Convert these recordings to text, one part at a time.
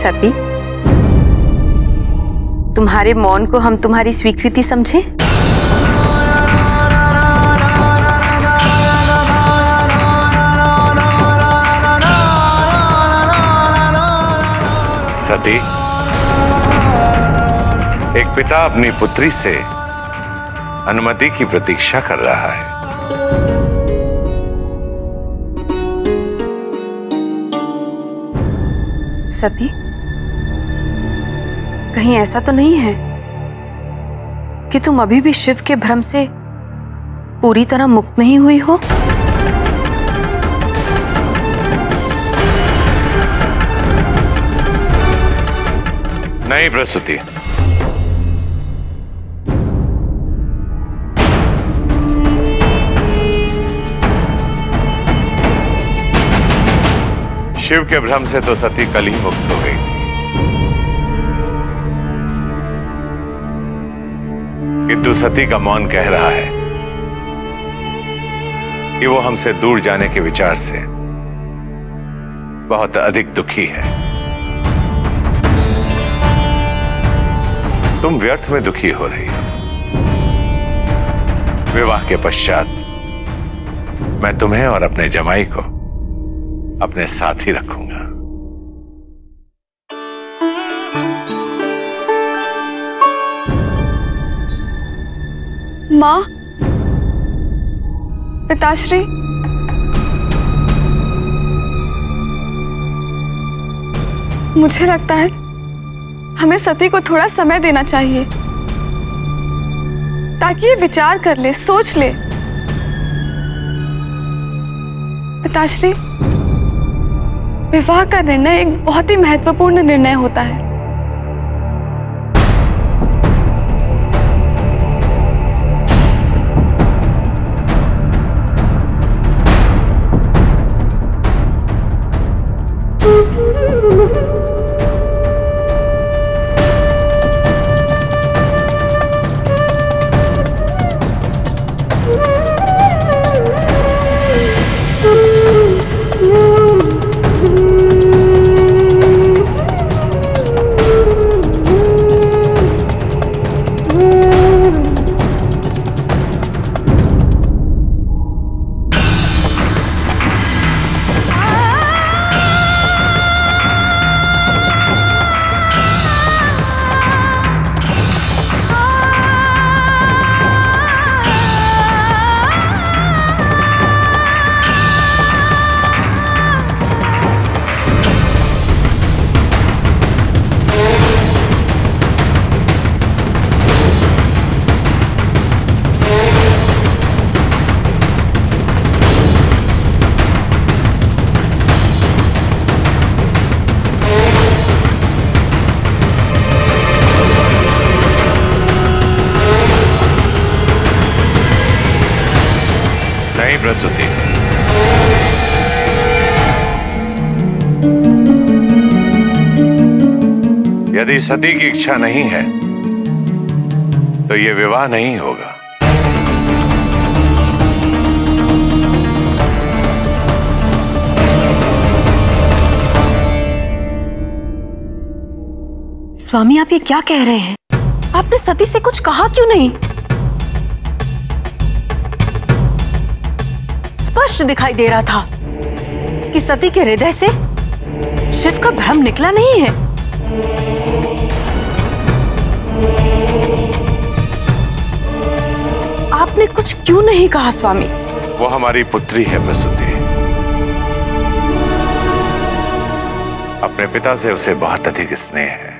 सती, तुम्हारे मौन को हम तुम्हारी स्वीकृति समझे? सती, एक पिता अपनी पुत्री से अनुमति की प्रतीक्षा कर रहा है। सती, कहीं ऐसा तो नहीं है कि तुम अभी भी शिव के भ्रम से पूरी तरह मुक्त नहीं हुई हो? नहीं प्रसूति, शिव के भ्रम से तो सती कल ही मुक्त हो गई थी, किंतु सती का मौन कह रहा है कि वो हमसे दूर जाने के विचार से बहुत अधिक दुखी है। तुम व्यर्थ में दुखी हो रही हो। विवाह के पश्चात मैं तुम्हें और अपने जमाई को अपने साथ ही रखूंगा। मां, पिताश्री, मुझे लगता है हमें सती को थोड़ा समय देना चाहिए ताकि ये विचार कर ले, सोच ले। पिताश्री, विवाह का निर्णय एक बहुत ही महत्वपूर्ण निर्णय होता है। नहीं प्रसूति, यदि सती की इच्छा नहीं है तो यह विवाह नहीं होगा। स्वामी, आप ये क्या कह रहे हैं? आपने सती से कुछ कहा क्यों नहीं? स्पष्ट दिखाई दे रहा था कि सती के हृदय से शिव का भ्रम निकला नहीं है। आपने कुछ क्यों नहीं कहा स्वामी? वो हमारी पुत्री है प्रसूति। अपने पिता से उसे बहुत अधिक स्नेह है।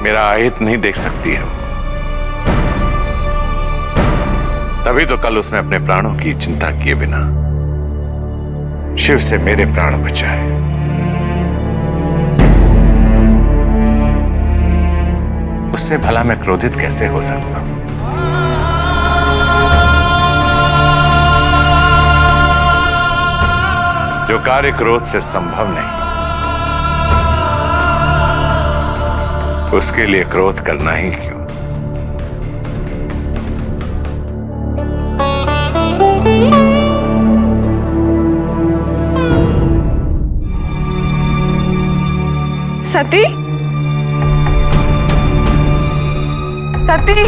मेरा आहित नहीं देख सकती है, तभी तो कल उसने अपने प्राणों की चिंता किए बिना शिव से मेरे प्राण बचाए। उससे भला मैं क्रोधित कैसे हो सकता हूं? जो कार्य क्रोध से संभव नहीं, उसके लिए क्रोध करना ही क्यों? सती, सती,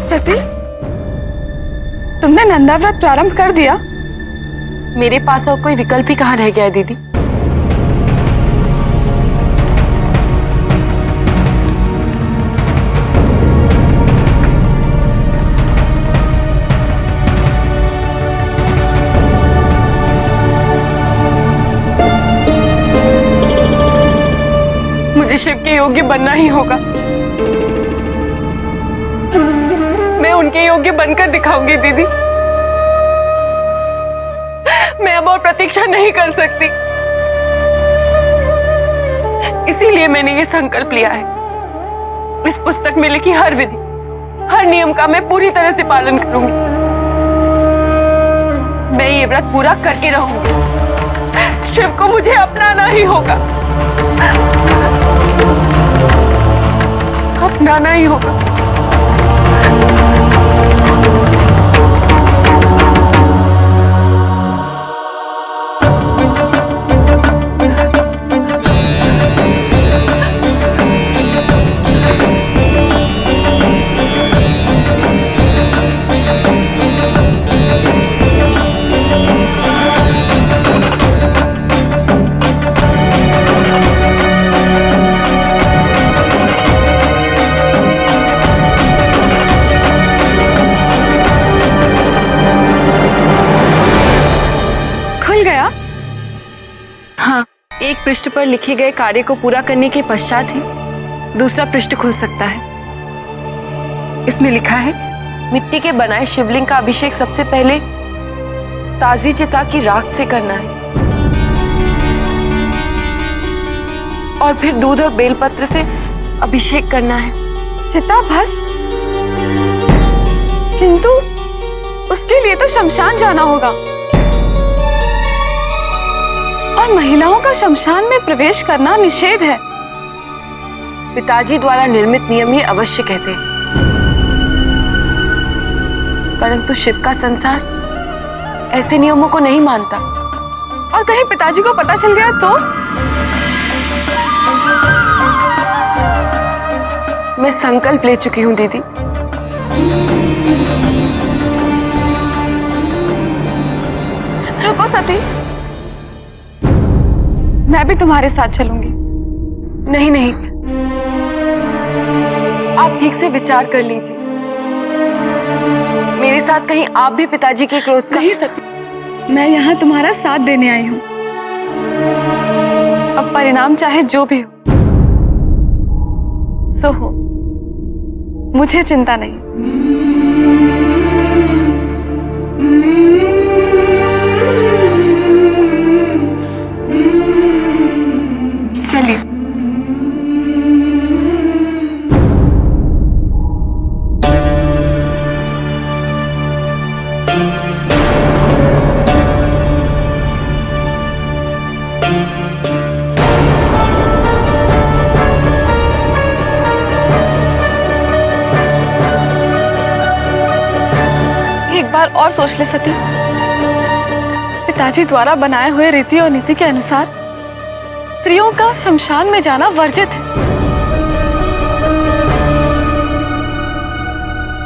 सती, तुमने नंदाव्रत प्रारंभ कर दिया? मेरे पास और कोई विकल्प ही कहाँ रह गया है दीदी। मुझे शिव के योग्य बनना ही होगा। मैं उनके योग्य बनकर दिखाऊंगी दीदी। मैं अब और प्रतीक्षा नहीं कर सकती। इसीलिए मैंने ये संकल्प लिया है, इस पुस्तक में लिखी हर विधि, हर नियम का मैं पूरी तरह से पालन करूंगी। मैं ये व्रत पूरा करके रहूंगी। शिव को मुझे अपनाना ही होगा, अपनाना ही होगा। एक पृष्ठ पर लिखे गए कार्य को पूरा करने के पश्चात ही दूसरा पृष्ठ खुल सकता है। इसमें लिखा है, मिट्टी के बनाए शिवलिंग का अभिषेक सबसे पहले ताजी चिता की राख से करना है और फिर दूध और बेलपत्र से अभिषेक करना है। चिता भस्म? किंतु उसके लिए तो शमशान जाना होगा और महिलाओं का शमशान में प्रवेश करना निषेध है। पिताजी द्वारा निर्मित नियम ये अवश्य कहते हैं, परंतु शिव का संसार ऐसे नियमों को नहीं मानता। और कहीं पिताजी को पता चल गया तो? मैं संकल्प ले चुकी हूँ दीदी। रुको सती, मैं भी तुम्हारे साथ चलूंगी। नहीं नहीं, आप ठीक से विचार कर लीजिए। मेरे साथ कहीं आप भी पिताजी के क्रोध का। नहीं सती, मैं यहाँ तुम्हारा साथ देने आई हूँ। अब परिणाम चाहे जो भी हो सो हो, मुझे चिंता नहीं। चलिए। एक बार और सोच ले सती, पिताजी द्वारा बनाए हुए रीति और नीति के अनुसार स्त्रियों का शमशान में जाना वर्जित है।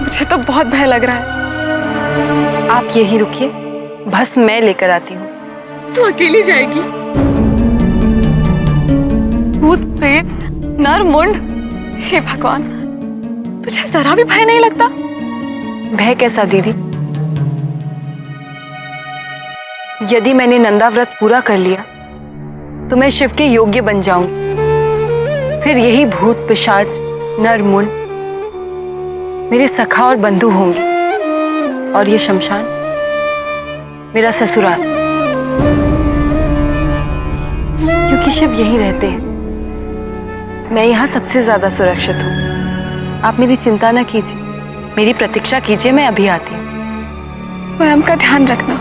मुझे तो बहुत भय लग रहा है। आप यहीं रुकिए, भस्म मैं लेकर आती हूँ। तू अकेली जाएगी? भूत प्रेत नर मुंड, हे भगवान, तुझे जरा भी भय नहीं लगता? भय कैसा दीदी? यदि मैंने नंदाव्रत पूरा कर लिया तो मैं शिव के योग्य बन जाऊंगी। फिर यही भूत पिशाच नर मुंड मेरे सखा और बंधु होंगे और ये शमशान मेरा ससुराल, क्योंकि शिव यहीं रहते हैं। मैं यहाँ सबसे ज्यादा सुरक्षित हूँ। आप मेरी चिंता न कीजिए। मेरी प्रतीक्षा कीजिए, मैं अभी आती हूँ। स्वयं का ध्यान रखना।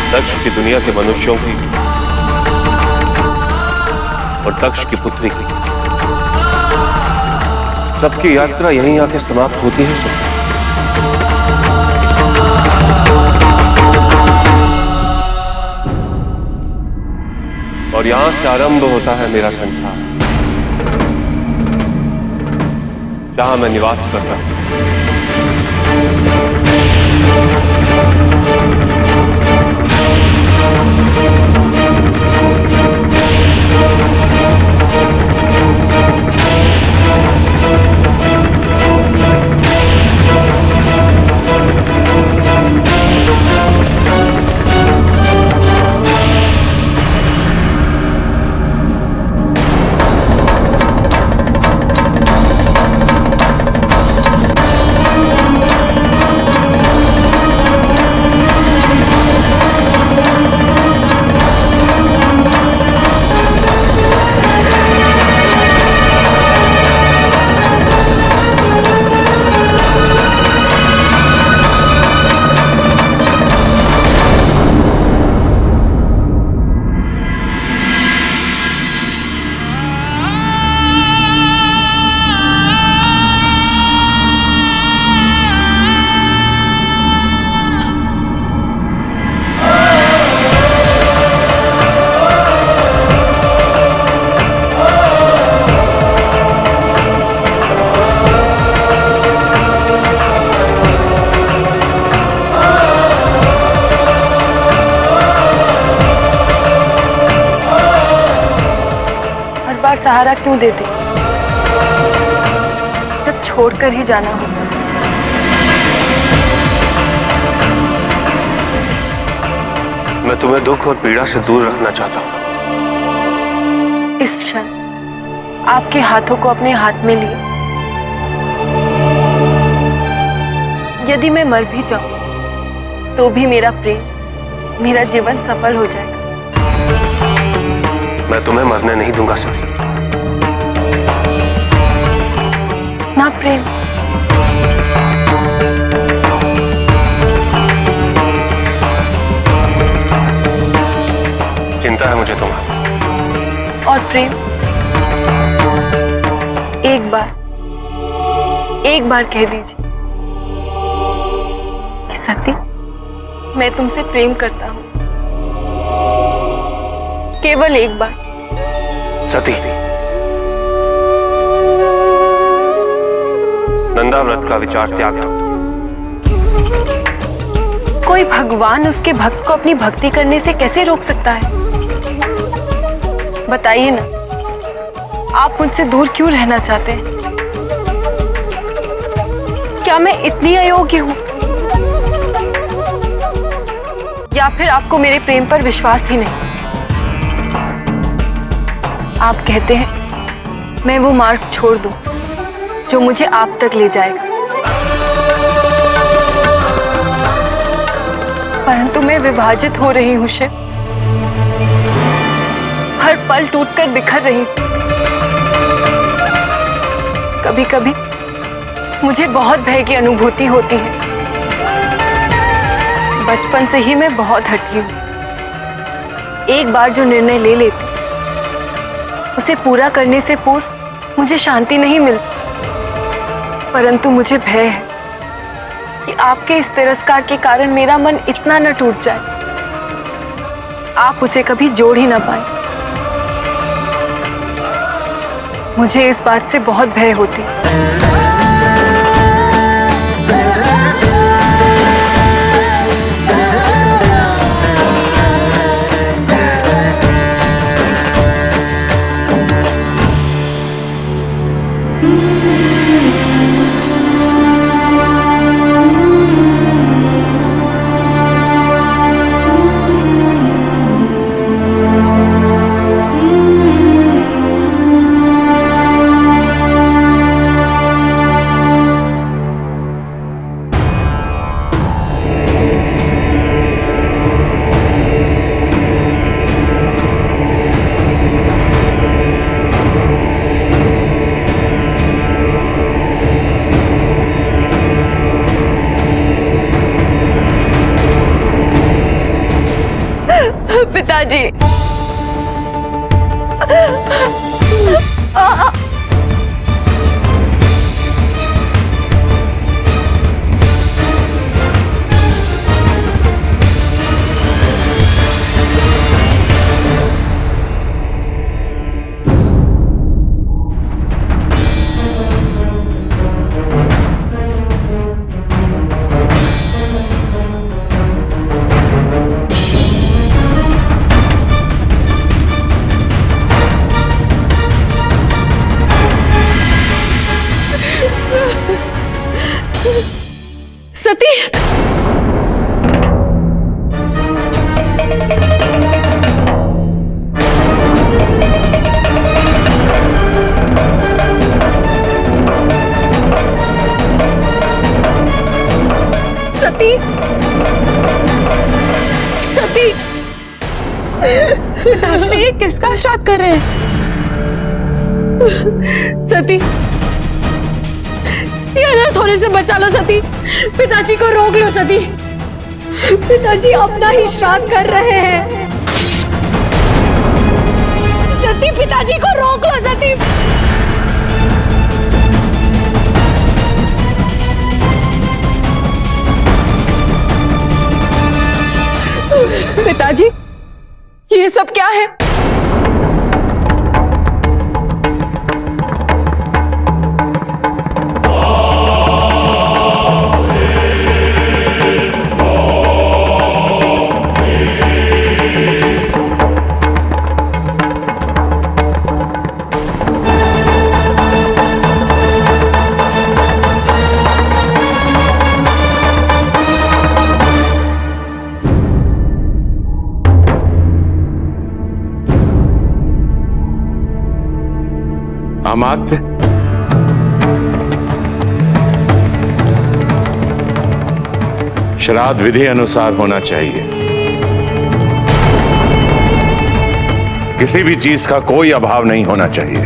दक्ष की दुनिया के मनुष्यों की और दक्ष की पुत्री की सबकी यात्रा यहीं आके समाप्त होती है। और यहां से आरंभ होता है मेरा संसार, जहां मैं निवास करता हूं। सहारा क्यों देते जब छोड़कर ही जाना होता। मैं तुम्हें दुख और पीड़ा से दूर रखना चाहता हूं। इस क्षण आपके हाथों को अपने हाथ में लिए, यदि मैं मर भी जाऊं तो भी मेरा प्रेम, मेरा जीवन सफल हो जाएगा। मैं तुम्हें मरने नहीं दूंगा सती। ना प्रेम, चिंता है मुझे तुम्हारी। और प्रेम, एक बार कह दीजिए कि सती, मैं तुमसे प्रेम करता हूं। केवल एक बार। सती, नंदा व्रत का विचार त्याग दो। कोई भगवान उसके भक्त को अपनी भक्ति करने से कैसे रोक सकता है? बताइए ना, आप मुझसे दूर क्यों रहना चाहते हैं? क्या मैं इतनी अयोग्य हूं? या फिर आपको मेरे प्रेम पर विश्वास ही नहीं? आप कहते हैं मैं वो मार्ग छोड़ दूं जो मुझे आप तक ले जाएगा, परंतु मैं विभाजित हो रही हूं शिव। हर पल टूटकर बिखर रही हूं। कभी कभी मुझे बहुत भय की अनुभूति होती है। बचपन से ही मैं बहुत हठी हूं। एक बार जो निर्णय ले लेती, उसे पूरा करने से पूर्व मुझे शांति नहीं मिलती। परंतु मुझे भय है कि आपके इस तिरस्कार के कारण मेरा मन इतना न टूट जाए, आप उसे कभी जोड़ ही ना पाए। मुझे इस बात से बहुत भय होती। पिताजी। सती, सती, सती, पिताश्री ये किसका श्राद्ध कर रहे हैं? सती, ये अनर्थ होने से बचा लो सती। पिताजी को रोक लो सती। पिताजी अपना ही श्राद्ध कर रहे हैं। सती, पिताजी को रोक लो सती। पिताजी, ये सब क्या है? अमात्य, श्राद्ध विधि अनुसार होना चाहिए। किसी भी चीज का कोई अभाव नहीं होना चाहिए,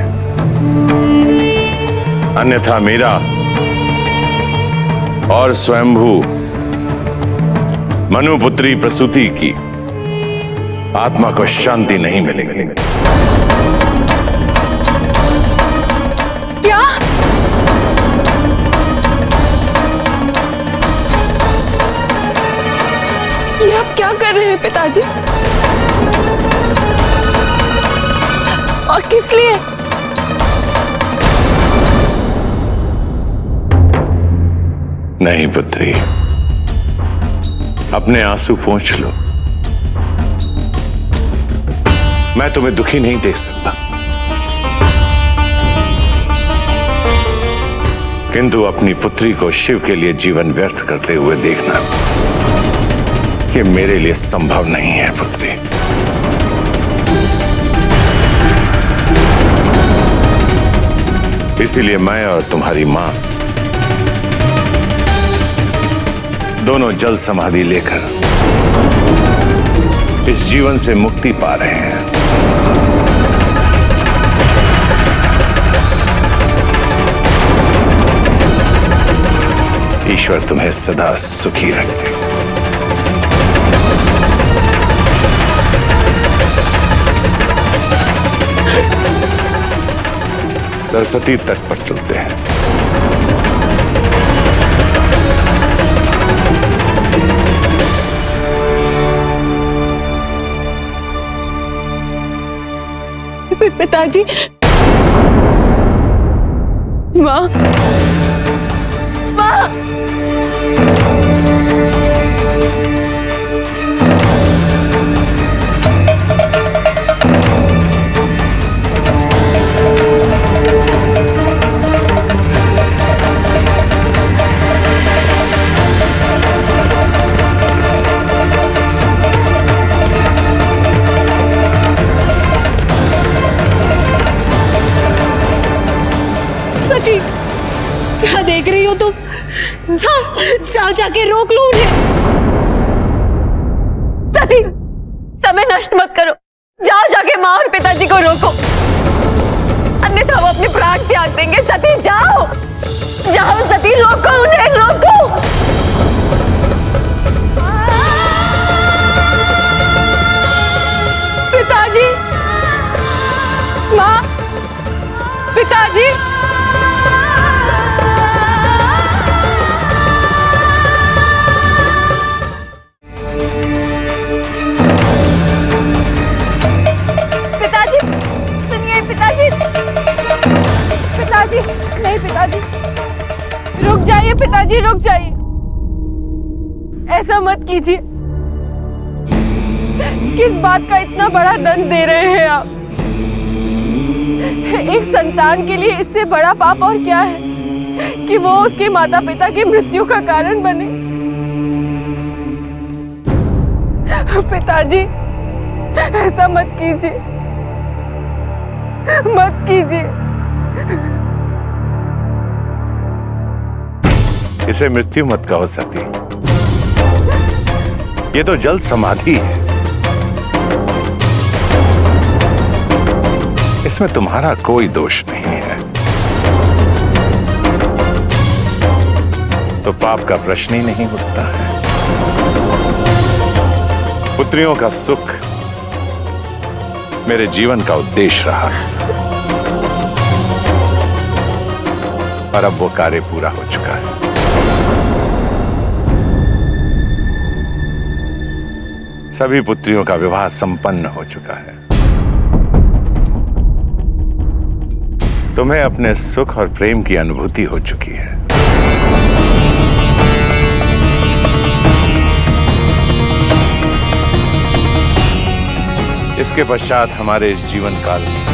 अन्यथा मीरा और स्वयंभू मनुपुत्री प्रसूति की आत्मा को शांति नहीं मिलेगी। क्या? ये आप क्या कर रहे हैं पिताजी? और किस लिए? नहीं पुत्री, अपने आंसू पोंछ लो। मैं तुम्हें दुखी नहीं देख सकता, किंतु अपनी पुत्री को शिव के लिए जीवन व्यर्थ करते हुए देखना ये मेरे लिए संभव नहीं है पुत्री। इसीलिए मैं और तुम्हारी मां दोनों जल समाधि लेकर इस जीवन से मुक्ति पा रहे हैं। ईश्वर तुम्हें सदा सुखी रखे। सरस्वती तट पर चलते हैं। पिताजी, माँ, माँ, सती, क्या देख रही हो तुम? जाओ जाके रोक लो उन्हें। सती, समय नष्ट मत करो। जाओ जाके माँ और पिताजी को रोको, अन्यथा वो अपने प्राण त्याग देंगे। सती जाओ, जाओ सती, रोको उन्हें, रोको। नहीं पिताजी, रुक जाइए पिताजी, रुक जाइए। ऐसा मत कीजिए। किस बात का इतना बड़ा दंड दे रहे हैं आप? एक संतान के लिए इससे बड़ा पाप और क्या है कि वो उसके माता पिता की मृत्यु का कारण बने। पिताजी, ऐसा मत कीजिए, मत कीजिए। इसे मृत्यु मत कहो सती, ये तो जल समाधि है। इसमें तुम्हारा कोई दोष नहीं है, तो पाप का प्रश्न ही नहीं उठता है। पुत्रियों का सुख मेरे जीवन का उद्देश्य रहा और अब वो कार्य पूरा हो चुका है। सभी पुत्रियों का विवाह संपन्न हो चुका है। तुम्हें अपने सुख और प्रेम की अनुभूति हो चुकी है। इसके पश्चात हमारे इस जीवन काल में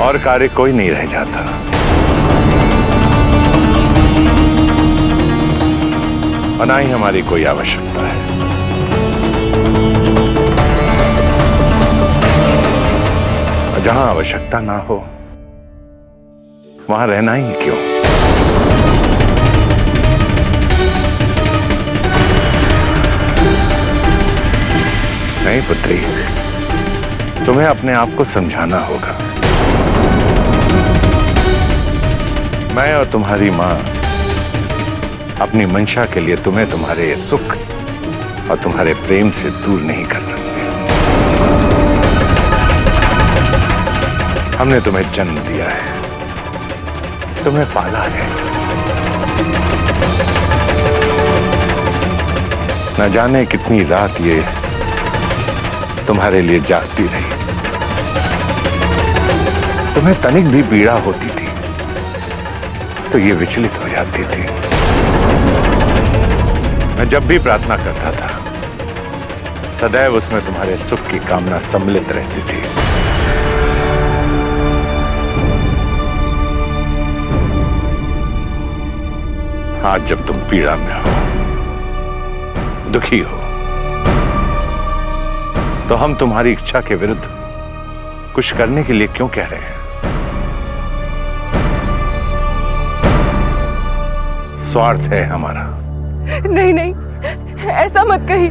और कार्य कोई नहीं रह जाता। और ना ही हमारी कोई आवश्यकता है। और जहां आवश्यकता ना हो वहां रहना ही क्यों? नहीं पुत्री, तुम्हें अपने आप को समझाना होगा। मैं और तुम्हारी मां अपनी मंशा के लिए तुम्हें तुम्हारे सुख और तुम्हारे प्रेम से दूर नहीं कर सकते। हमने तुम्हें जन्म दिया है, तुम्हें पाला है। न जाने कितनी रात ये तुम्हारे लिए जागती रही। तुम्हें तनिक भी पीड़ा होती थी तो ये विचलित हो जाती थी। मैं जब भी प्रार्थना करता था सदैव उसमें तुम्हारे सुख की कामना सम्मिलित रहती थी। आज जब तुम पीड़ा में हो, दुखी हो, तो हम तुम्हारी इच्छा के विरुद्ध कुछ करने के लिए क्यों कह रहे हैं? स्वार्थ है हमारा। नहीं नहीं, ऐसा मत कहिए,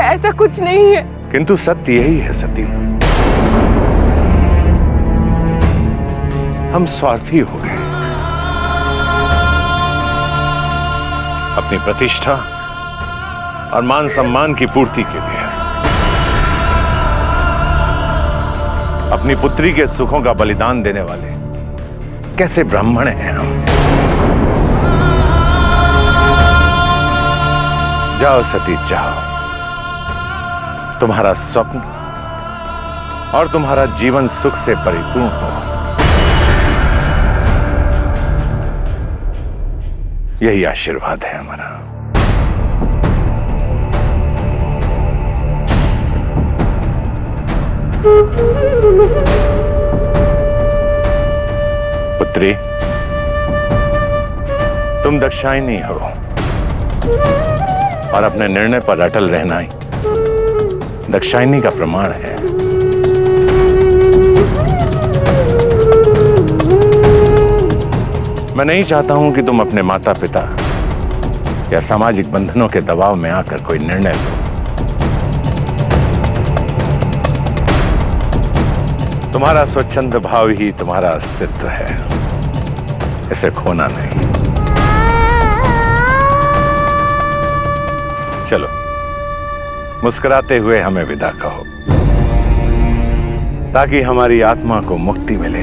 ऐसा कुछ नहीं है। किंतु सत्य यही है सती, हम स्वार्थी हो गए। अपनी प्रतिष्ठा और मान सम्मान की पूर्ति के लिए, अपनी पुत्री के सुखों का बलिदान देने वाले कैसे ब्राह्मण हैं हम। जाओ सती जाओ, तुम्हारा स्वप्न और तुम्हारा जीवन सुख से परिपूर्ण हो, यही आशीर्वाद है हमारा। पुत्री, तुम दक्षायनी हो और अपने निर्णय पर अटल रहना ही दक्षायनी का प्रमाण है। मैं नहीं चाहता हूं कि तुम अपने माता पिता या सामाजिक बंधनों के दबाव में आकर कोई निर्णय लो। तुम्हारा स्वच्छंद भाव ही तुम्हारा अस्तित्व है, इसे खोना नहीं। चलो, मुस्कुराते हुए हमें विदा कहो, ताकि हमारी आत्मा को मुक्ति मिले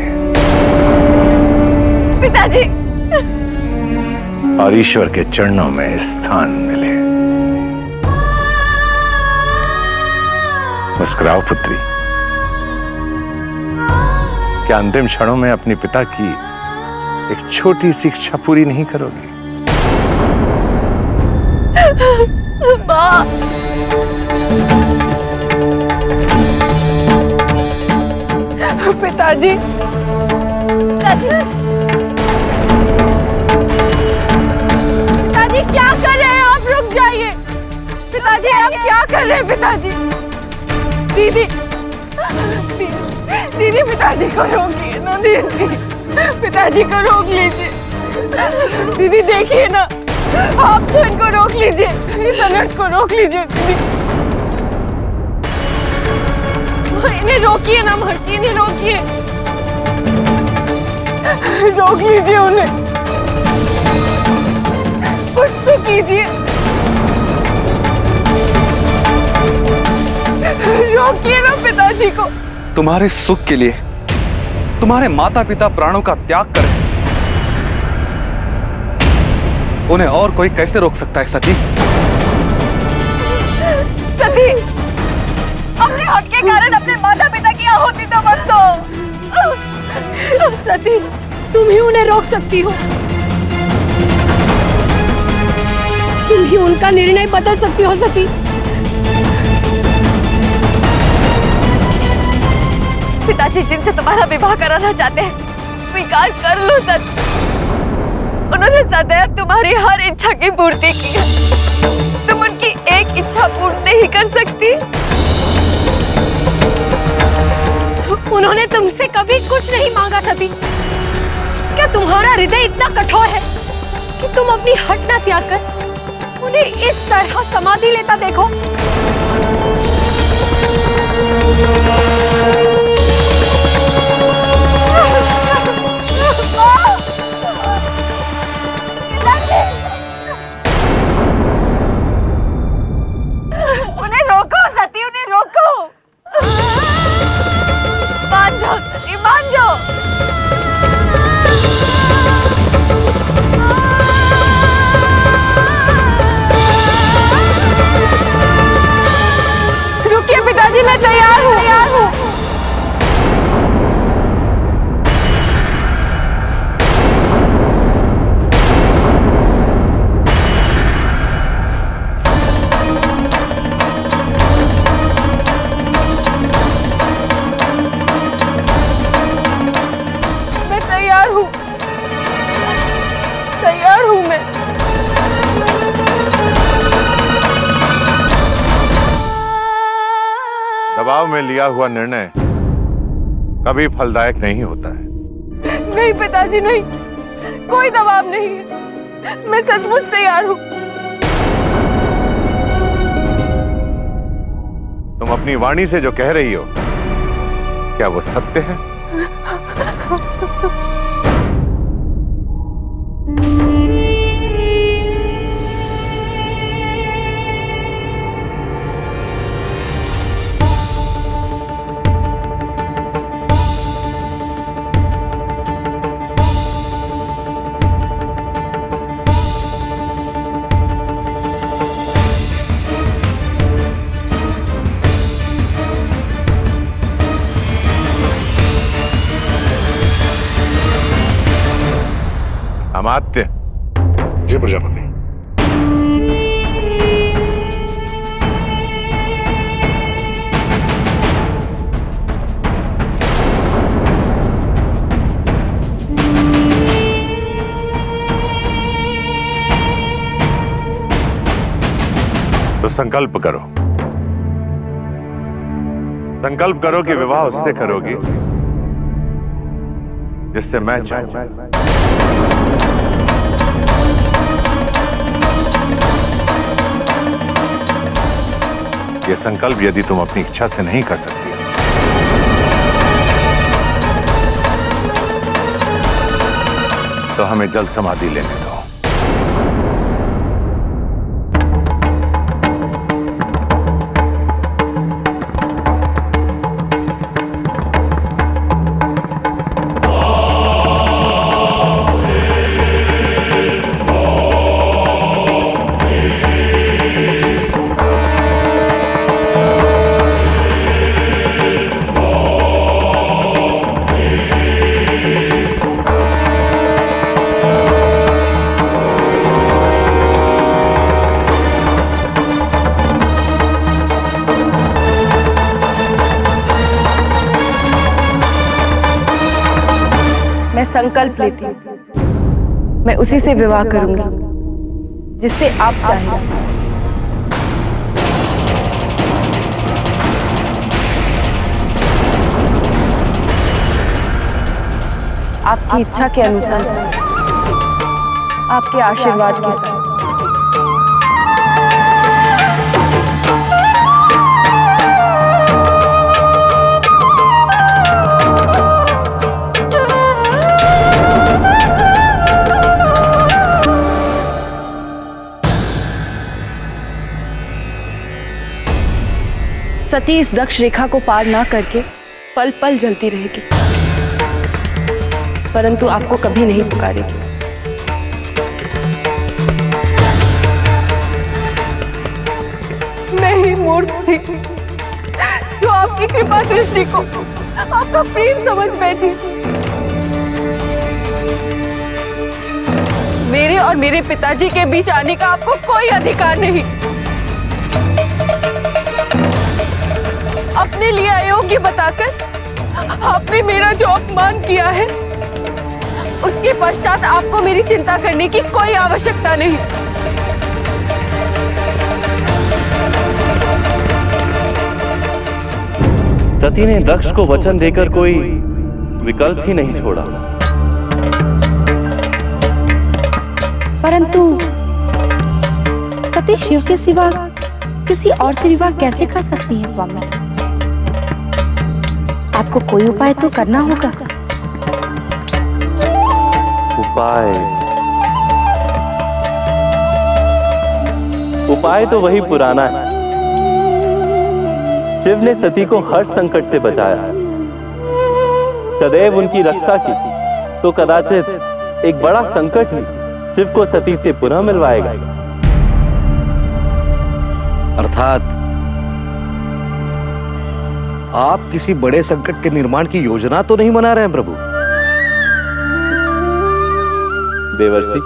पिताजी, और ईश्वर के चरणों में स्थान मिले। मुस्कुराओ पुत्री। क्या अंतिम क्षणों में अपने पिता की एक छोटी सी इच्छा पूरी नहीं करोगी? माँ, पिताजी, पिताजी, पिताजी क्या कर रहे हैं आप? रुक जाइए पिताजी, आप क्या कर रहे हैं पिताजी? दीदी, दीदी पिताजी को रोकिए ना, दीदी पिताजी को रोक लीजिए। दीदी देखिए ना, आप तो इनको रोक लीजिए, इस अनर्थ को रोक लीजिए दीदी। इन्हें रोकिए ना महर्षि, इन्हें रोकिए, रोक लीजिए उन्हें, कुछ तो कीजिए, रोकिए ना पिताजी को। तुम्हारे सुख के लिए तुम्हारे माता पिता प्राणों का त्याग करें, उन्हें और कोई कैसे रोक सकता है सती? सती, अपने हक के कारण अपने माता पिता की आहुति तो मत दो। सती, तुम ही उन्हें रोक सकती हो, तुम ही उनका निर्णय बदल सकती हो सती। पिताजी जिनसे तुम्हारा विवाह कराना चाहते हैं, स्वीकार कर लो सती। उन्होंने सदैव तुम्हारी हर इच्छा की पूर्ति की है, तुम उनकी एक इच्छा पूर्ण नहीं कर सकती। उन्होंने तुमसे कभी कुछ नहीं मांगा सती। क्या तुम्हारा हृदय इतना कठोर है कि तुम अपनी हट न त्याग कर उन्हें इस तरह समाधि लेता देखो? उन्हें रोको सती, उन्हें रोको। मान जाओ सती, मान जाओ। रुकिए पिताजी, मैं तैयार हूँ, तैयार हूँ। तैयार हूँ मैं। दबाव में लिया हुआ निर्णय कभी फलदायक नहीं होता है। नहीं पिताजी, नहीं, कोई दबाव नहीं है, मैं सचमुच तैयार हूँ। तुम अपनी वाणी से जो कह रही हो, क्या वो सत्य है? अमात्य। जी प्रजापति। तो संकल्प करो, संकल्प करो कि विवाह उससे करोगी जिससे मैं चाहूं। ये संकल्प यदि तुम अपनी इच्छा से नहीं कर सकती तो हमें जल्द समाधि लेने दो। संकल्प लेती हूँ, मैं उसी से विवाह करूंगी जिससे आप चाहें। आपकी इच्छा के अनुसार, आपके आशीर्वाद के साथ। सती इस दक्ष रेखा को पार ना करके पल पल जलती रहेगी, परंतु आपको कभी नहीं पुकारेगी। मैं ही मूर्ख थी जो आपकी कृपा दृष्टि को आपका प्रेम समझ बैठी। मेरे और मेरे पिताजी के बीच आने का आपको कोई अधिकार नहीं। अपने लिए अयोग्य बताकर आपने मेरा जो अपमान किया है, उसके पश्चात आपको मेरी चिंता करने की कोई आवश्यकता नहीं। सती ने दक्ष को वचन देकर कोई विकल्प ही नहीं छोड़ा। परंतु सती शिव के सिवा किसी और से विवाह कैसे कर सकती है स्वामी? आपको कोई उपाय तो करना होगा। उपाय तो वही पुराना है। शिव ने सती को हर संकट से बचाया, सदैव उनकी रक्षा की, तो कदाचित एक बड़ा संकट ही शिव को सती से पुनः मिलवाएगा। अर्थात आप किसी बड़े संकट के निर्माण की योजना तो नहीं बना रहे हैं प्रभु? देवर्षि,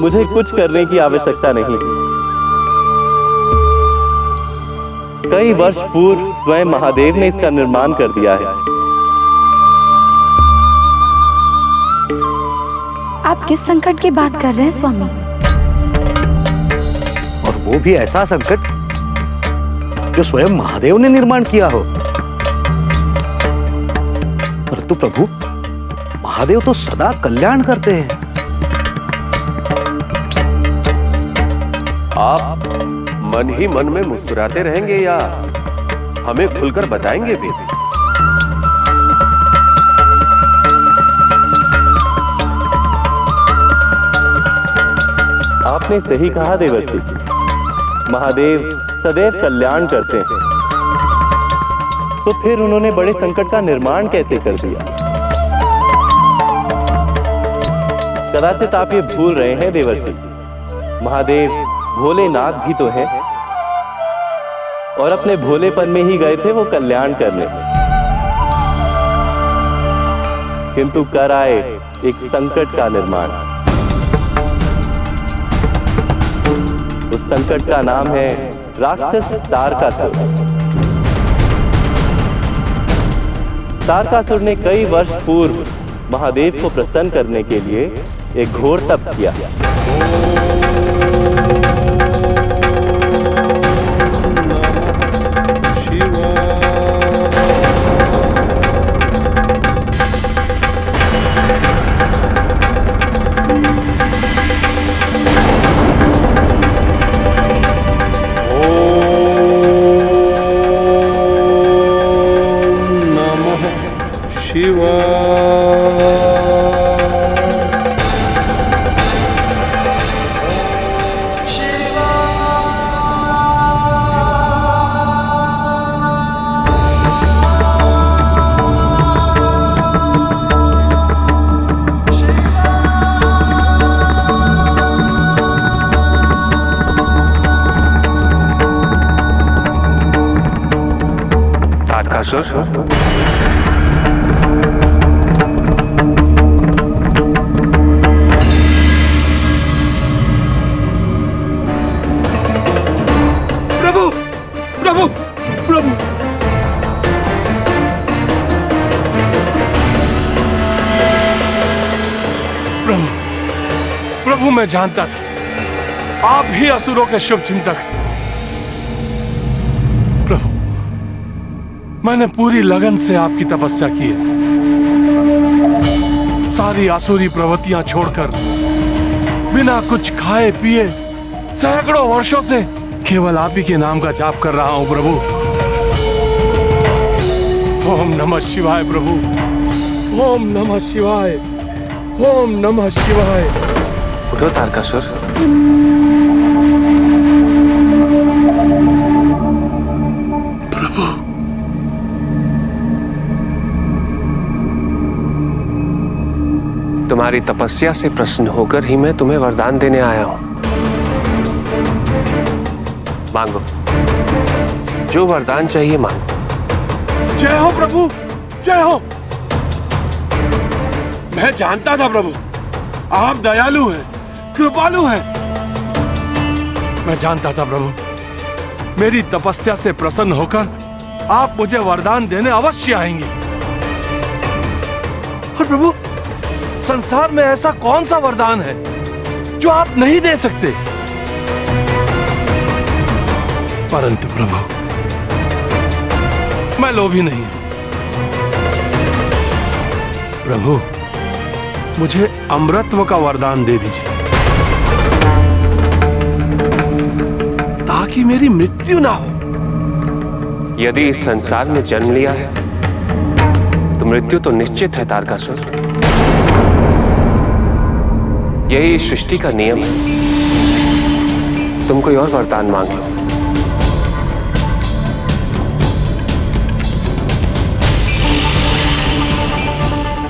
मुझे कुछ करने की आवश्यकता नहीं है। कई वर्ष पूर्व स्वयं महादेव ने इसका निर्माण कर दिया है। आप किस संकट की बात कर रहे हैं स्वामी? और वो भी ऐसा संकट जो स्वयं महादेव ने निर्माण किया हो। परंतु प्रभु, महादेव तो सदा कल्याण करते हैं। आप मन ही मन में मुस्कुराते रहेंगे या हमें खुलकर बताएंगे भी? आपने सही कहा देवर्षि, महादेव सदैव कल्याण करते हैं। तो फिर उन्होंने बड़े संकट का निर्माण कैसे कर दिया? कदाचित आप ये भूल रहे हैं देवर्षि, महादेव भोलेनाथ भी तो है, और अपने भोलेपन में ही गए थे वो कल्याण करने, किंतु कर आए एक संकट का निर्माण। उस संकट का नाम है राक्षस तारकासुर। तारकासुर ने कई वर्ष पूर्व महादेव को प्रसन्न करने के लिए एक घोर तप किया। प्रभु प्रभु प्रभु, प्रभु, प्रभु मैं जानता था आप ही असुरों के शुभ चिंतक हैं। प्रभु, मैंने पूरी लगन से आपकी तपस्या की है। सारी आसुरी प्रवृत्तियां छोड़कर बिना कुछ खाए पिए सैकड़ों वर्षों से केवल आप ही के नाम का जाप कर रहा हूं प्रभु। ओम नमः शिवाय प्रभु, ओम नमः शिवाय, ओम नमः शिवाय। उठो तारकासुर। प्रभु, तुम्हारी तपस्या से प्रसन्न होकर ही मैं तुम्हें वरदान देने आया हूं। मांगो, जो वरदान चाहिए मांगो। जय हो प्रभु, जय हो। मैं जानता था प्रभु आप दयालु हैं, कृपालु हैं। मैं जानता था प्रभु मेरी तपस्या से प्रसन्न होकर आप मुझे वरदान देने अवश्य आएंगे। और प्रभु, संसार में ऐसा कौन सा वरदान है जो आप नहीं दे सकते? परंतु प्रभु, मैं लोभी नहीं हूं। प्रभु, मुझे अमृतत्व का वरदान दे दीजिए ताकि मेरी मृत्यु ना हो। यदि इस संसार में जन्म लिया है तो मृत्यु तो निश्चित है तारकासुर। यही इस सृष्टि का नियम है। तुम कोई और वरदान मांग लो।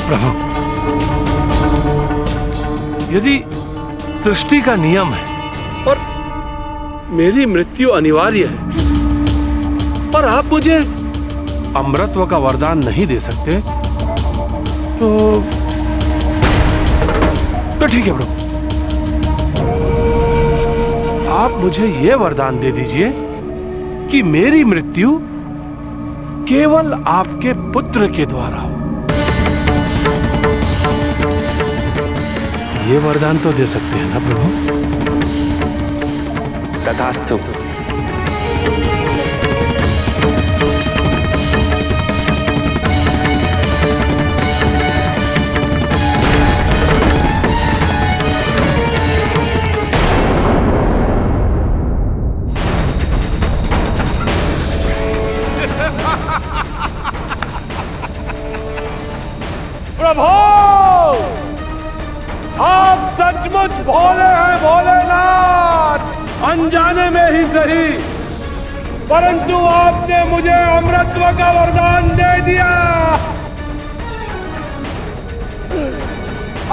प्रभु, यदि सृष्टि का नियम है और मेरी मृत्यु अनिवार्य है और आप मुझे अमृतत्व का वरदान नहीं दे सकते तो ठीक है प्रभु, आप मुझे यह वरदान दे दीजिए कि मेरी मृत्यु केवल आपके पुत्र के द्वारा हो। ये वरदान तो दे सकते हैं ना प्रभु? तथास्तु। प्रभु, आप सचमुच भोले हैं भोलेनाथ। अनजाने में ही सही, परंतु आपने मुझे अमृतत्व का वरदान दे दिया।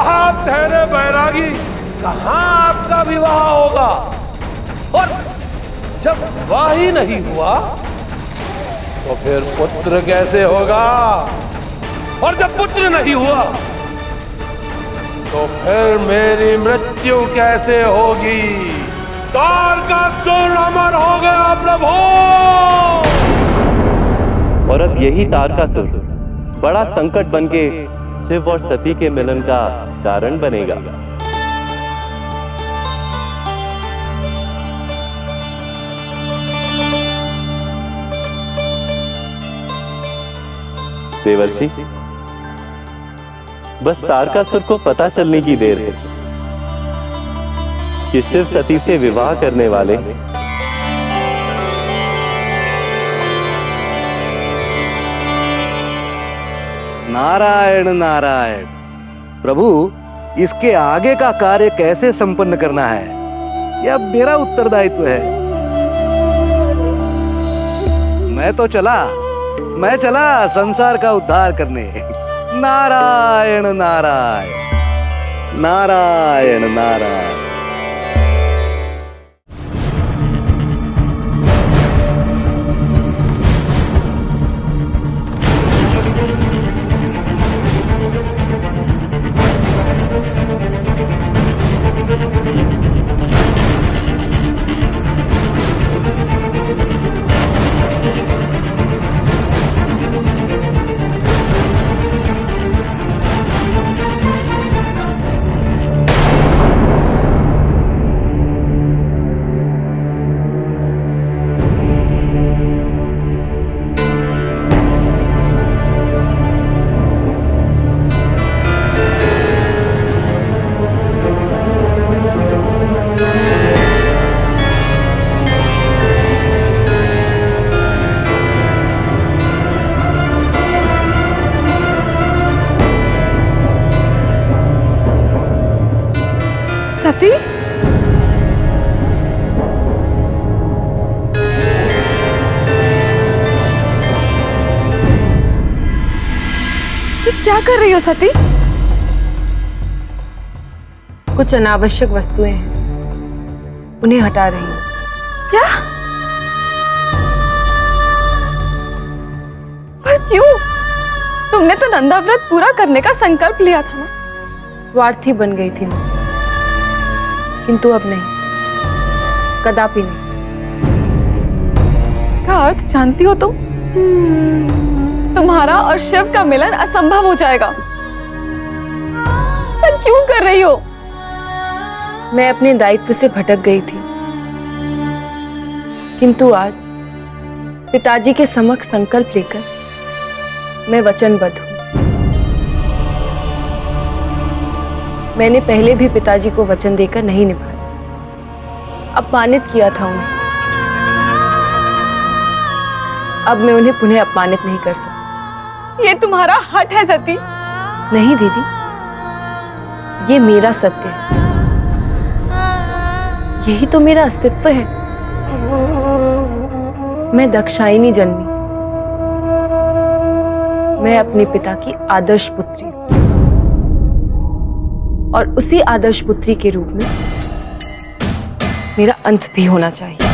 आप ठहरे बैरागी, कहां आपका विवाह होगा? और जब विवाह ही नहीं हुआ तो फिर पुत्र कैसे होगा? और जब पुत्र नहीं हुआ तो फिर मेरी मृत्यु कैसे होगी? तारकासुर अमर हो गया प्रभु। और अब यही तारकासुर बड़ा संकट बनके शिव और सती के मिलन का कारण बनेगा। देवर्षि, बस तारकासुर को पता चलने की देर है कि शिव सती से विवाह करने वाले नारायण नारायण। प्रभु, इसके आगे का कार्य कैसे संपन्न करना है यह अब मेरा उत्तरदायित्व है। मैं चला संसार का उद्धार करने। नारायण नारायण, नारायण नारायण। सती, ये क्या कर रही हो सती? कुछ अनावश्यक वस्तुएं हैं, उन्हें हटा रही हूँ। क्या? पर क्यों? तुमने तो नंदा व्रत पूरा करने का संकल्प लिया था ना। स्वार्थी बन गई थी मैं, किंतु अब नहीं, कदापि नहीं। का अर्थ जानती हो तुम? तुम्हारा और शिव का मिलन असंभव हो जाएगा। पर क्यों कर रही हो? मैं अपने दायित्व से भटक गई थी, किंतु आज पिताजी के समक्ष संकल्प लेकर मैं वचनबद्ध हूं। मैंने पहले भी पिताजी को वचन देकर नहीं निभाया, अपमानित किया था उन्हें। अब मैं उन्हें पुनः अपमानित नहीं कर सकती। ये तुम्हारा हठ है सती। नहीं दीदी, ये मेरा सत्य है, यही तो मेरा अस्तित्व है। मैं दक्षायनी जन्मी, मैं अपने पिता की आदर्श पुत्री हूं, और उसी आदर्श पुत्री के रूप में मेरा अंत भी होना चाहिए।